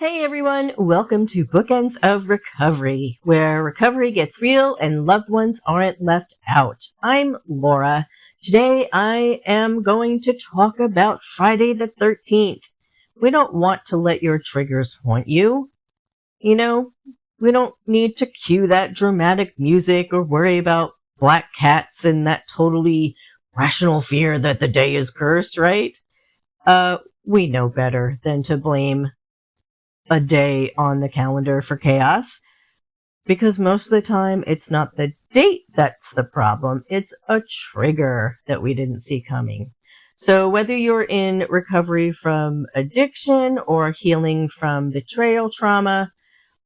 Hey everyone, welcome to Bookends of Recovery, where recovery gets real and loved ones aren't left out. I'm Laura. Today I am going to talk about Friday the 13th. We don't want to let your triggers haunt you. You know, we don't need to cue that dramatic music or worry about black cats and that totally rational fear that the day is cursed, right? We know better than to blame a day on the calendar for chaos, because most of the time it's not the date that's the problem, it's a trigger that we didn't see coming. So whether you're in recovery from addiction or healing from betrayal trauma,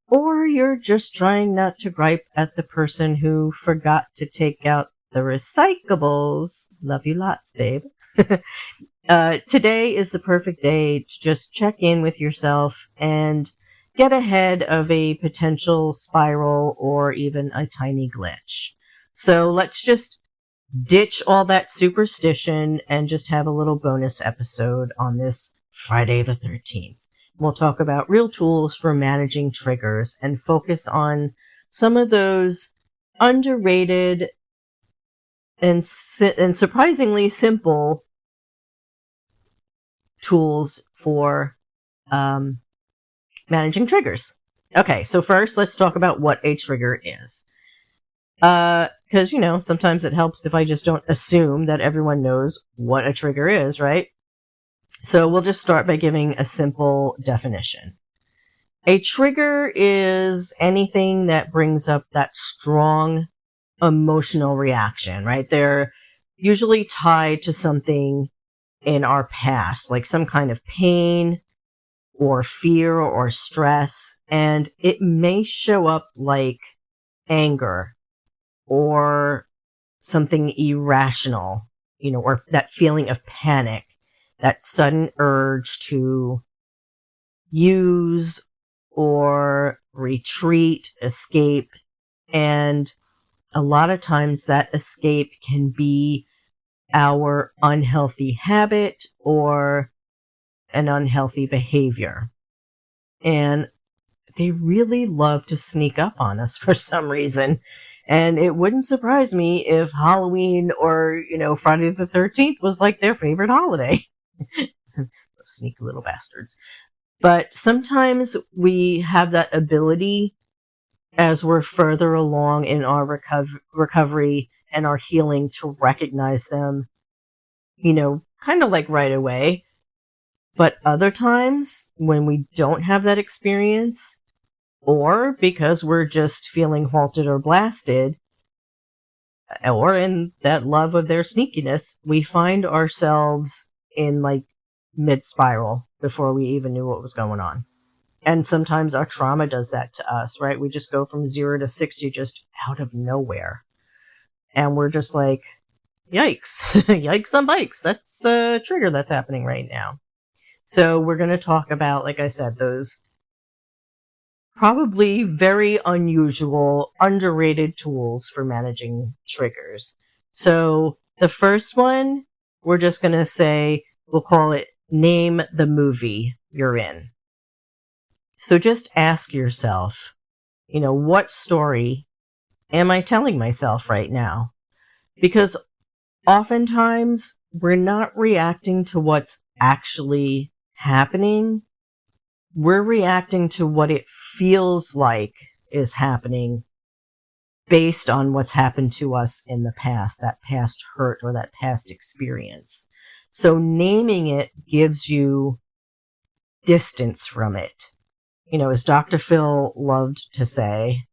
or you're just trying not to gripe at the person who forgot to take out the recyclables, love you lots, babe. Today is the perfect day to just check in with yourself and get ahead of a potential spiral or even a tiny glitch. So let's just ditch all that superstition and just have a little bonus episode on this Friday the 13th. We'll talk about real tools for managing triggers and focus on some of those underrated and surprisingly simple tools for managing triggers. Okay, so first let's talk about what a trigger is. Because, sometimes it helps if I just don't assume that everyone knows what a trigger is, right? So we'll just start by giving a simple definition. A trigger is anything that brings up that strong emotional reaction, right? They're usually tied to something in our past, like some kind of pain or fear or stress, and it may show up like anger or something irrational, or that feeling of panic, that sudden urge to use or retreat, escape, and a lot of times that escape can be our unhealthy habit or an unhealthy behavior. And they really love to sneak up on us for some reason. And it wouldn't surprise me if Halloween or, Friday the 13th was like their favorite holiday. Those sneaky little bastards. But sometimes we have that ability as we're further along in our recovery and our healing to recognize them, kind of like right away. But other times when we don't have that experience, or because we're just feeling halted or blasted, or in that love of their sneakiness, we find ourselves in like mid-spiral before we even knew what was going on. And sometimes our trauma does that to us, right? We just go from 0 to 60 just out of nowhere. And we're just like, yikes, yikes on bikes. That's a trigger that's happening right now. So we're going to talk about, like I said, those probably very unusual, underrated tools for managing triggers. So the first one, we're just going to say, we'll call it name the movie you're in. So just ask yourself, what story am I telling myself right now? Because oftentimes we're not reacting to what's actually happening. We're reacting to what it feels like is happening based on what's happened to us in the past, that past hurt or that past experience. So naming it gives you distance from it. As Dr. Phil loved to say,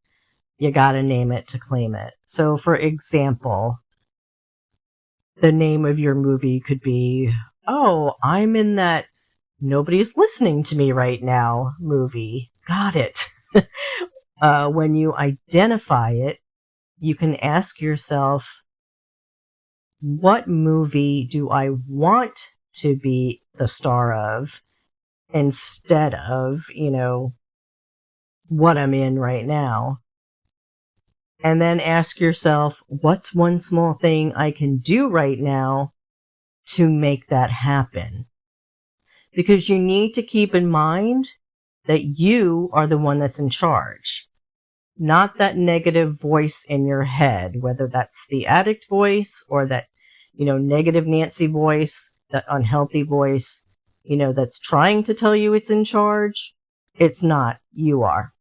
you gotta name it to claim it. So for example, the name of your movie could be, oh, I'm in that nobody's listening to me right now movie. Got it. When you identify it, you can ask yourself, what movie do I want to be the star of instead of, what I'm in right now? And then ask yourself, what's one small thing I can do right now to make that happen? Because you need to keep in mind that you are the one that's in charge, not that negative voice in your head, whether that's the addict voice or that, negative Nancy voice, that unhealthy voice, that's trying to tell you it's in charge. It's not. You are.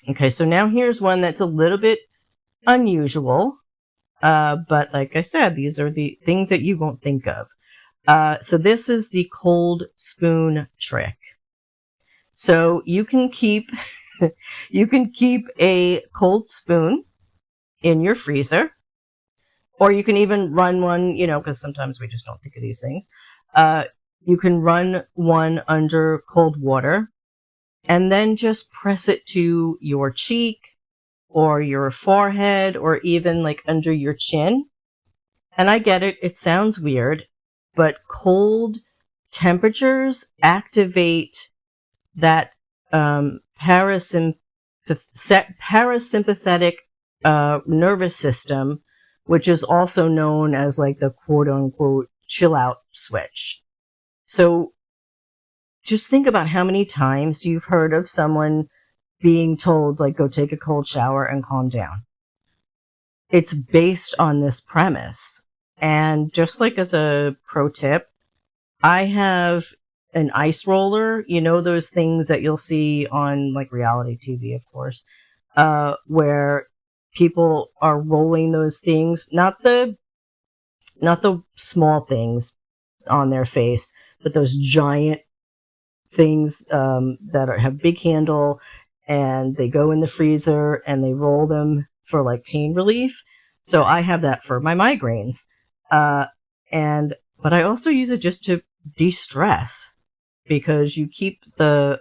Okay, so now here's one that's a little bit unusual, but like I said, these are the things that you won't think of. So this is the cold spoon trick. So you can keep a cold spoon in your freezer, or you can even run one, because sometimes we just don't think of these things. You can run one under cold water and then just press it to your cheek or your forehead or even like under your chin. And I get it, it sounds weird, but cold temperatures activate that parasympathetic nervous system, which is also known as like the quote unquote chill out switch. So just think about how many times you've heard of someone being told, like, go take a cold shower and calm down. It's based on this premise. And just like as a pro tip, I have an ice roller, those things that you'll see on like reality TV, of course, where people are rolling those things, not the small things on their face, but those giant things that have big handle, and they go in the freezer and they roll them for like pain relief. So I have that for my migraines, but I also use it just to de-stress, because you keep the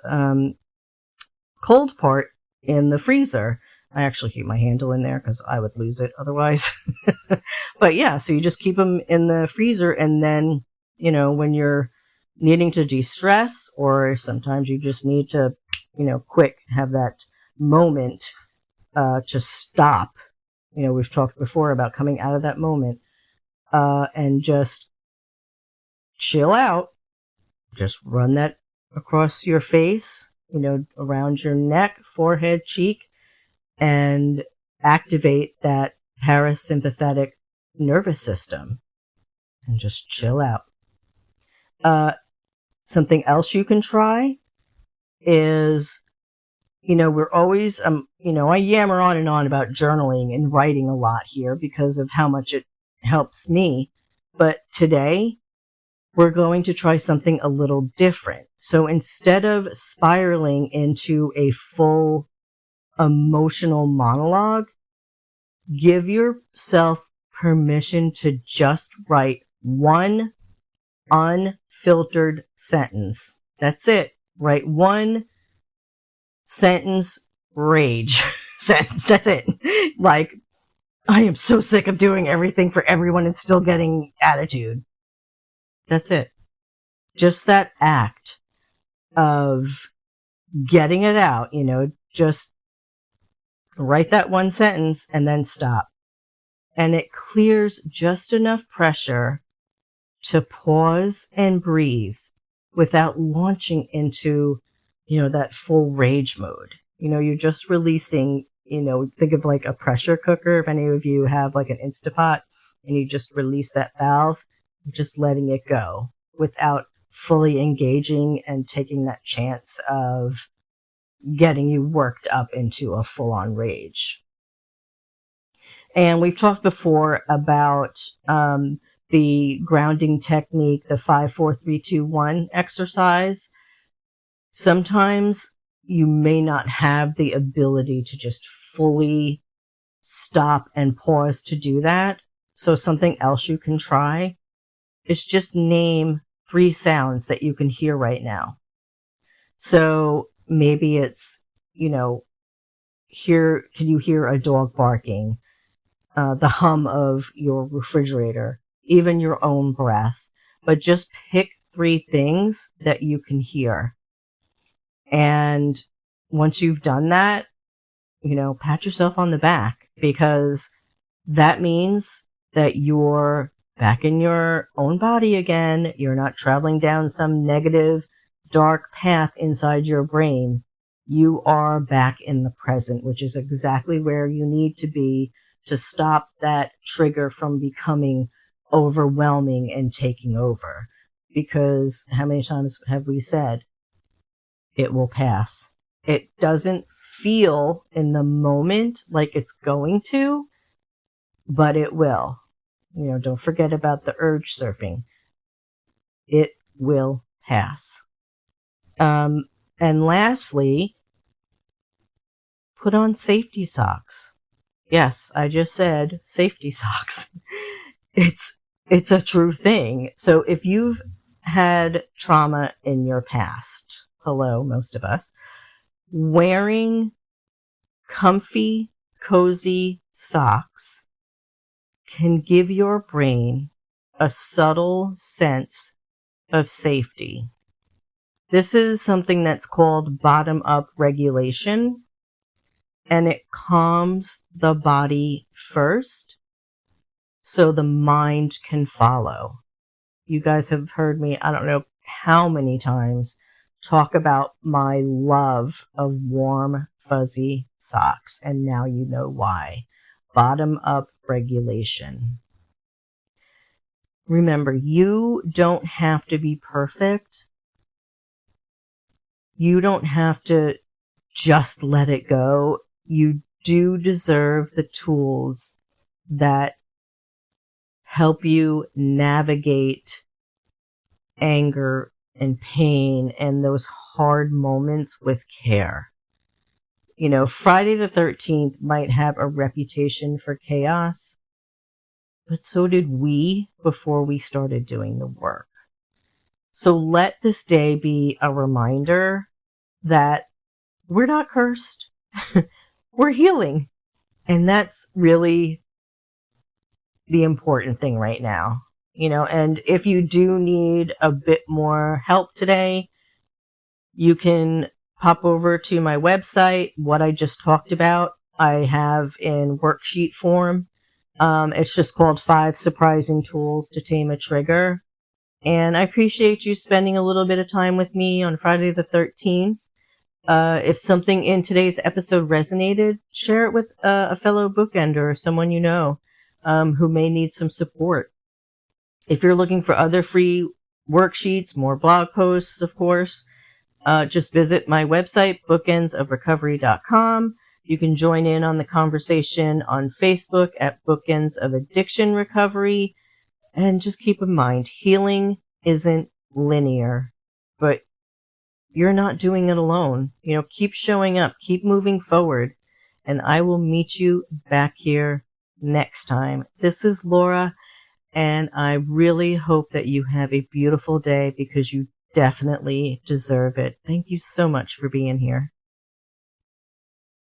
cold part in the freezer. I actually keep my handle in there because I would lose it otherwise. But yeah, so you just keep them in the freezer, and then, when you're needing to de-stress, or sometimes you just need to, quick have that moment to stop. We've talked before about coming out of that moment and just chill out. Just run that across your face, around your neck, forehead, cheek, and activate that parasympathetic nervous system and just chill out. Something else you can try is, we're always, I yammer on and on about journaling and writing a lot here because of how much it helps me. But today, we're going to try something a little different. So instead of spiraling into a full emotional monologue, give yourself permission to just write one unfiltered sentence. That's it. Write one sentence rage sentence. That's it. Like, I am so sick of doing everything for everyone and still getting attitude. That's it. Just that act of getting it out, just write that one sentence and then stop. And it clears just enough pressure to pause and breathe without launching into, that full rage mode. You're just releasing, think of like a pressure cooker. If any of you have like an Instapot and you just release that valve, just letting it go without fully engaging and taking that chance of getting you worked up into a full-on rage. And we've talked before about the grounding technique, the 5, 4, 3, 2, 1 exercise. Sometimes you may not have the ability to just fully stop and pause to do that. So something else you can try is just name 3 sounds that you can hear right now. So maybe it's, can you hear a dog barking, the hum of your refrigerator, even your own breath, but just pick 3 things that you can hear. And once you've done that, pat yourself on the back, because that means that you're back in your own body again. You're not traveling down some negative, dark path inside your brain, you are back in the present, which is exactly where you need to be to stop that trigger from becoming overwhelming and taking over. Because how many times have we said, it will pass? It doesn't feel in the moment like it's going to, but it will. You know, don't forget about the urge surfing. It will pass. And lastly, put on safety socks. Yes, I just said safety socks. It's a true thing. So if you've had trauma in your past, hello, most of us, wearing comfy, cozy socks can give your brain a subtle sense of safety. This is something that's called bottom-up regulation, and it calms the body first so the mind can follow. You guys have heard me, I don't know how many times, talk about my love of warm, fuzzy socks, and now you know why. Bottom-up regulation. Remember, you don't have to be perfect. You don't have to just let it go. You do deserve the tools that help you navigate anger and pain and those hard moments with care. You know, Friday the 13th might have a reputation for chaos, but so did we before we started doing the work. So let this day be a reminder that we're not cursed. We're healing. And that's really the important thing right now. You know, and if you do need a bit more help today, you can pop over to my website. What I just talked about, I have in worksheet form. It's just called 5 Surprising Tools to Tame a Trigger. And I appreciate you spending a little bit of time with me on Friday the 13th. If something in today's episode resonated, share it with a fellow bookender or someone you know who may need some support. If you're looking for other free worksheets, more blog posts, of course, just visit my website, bookendsofrecovery.com. You can join in on the conversation on Facebook at Bookends of Addiction Recovery. And just keep in mind, healing isn't linear, but you're not doing it alone. You know, keep showing up, keep moving forward, and I will meet you back here next time. This is Laura, and I really hope that you have a beautiful day because you definitely deserve it. Thank you so much for being here.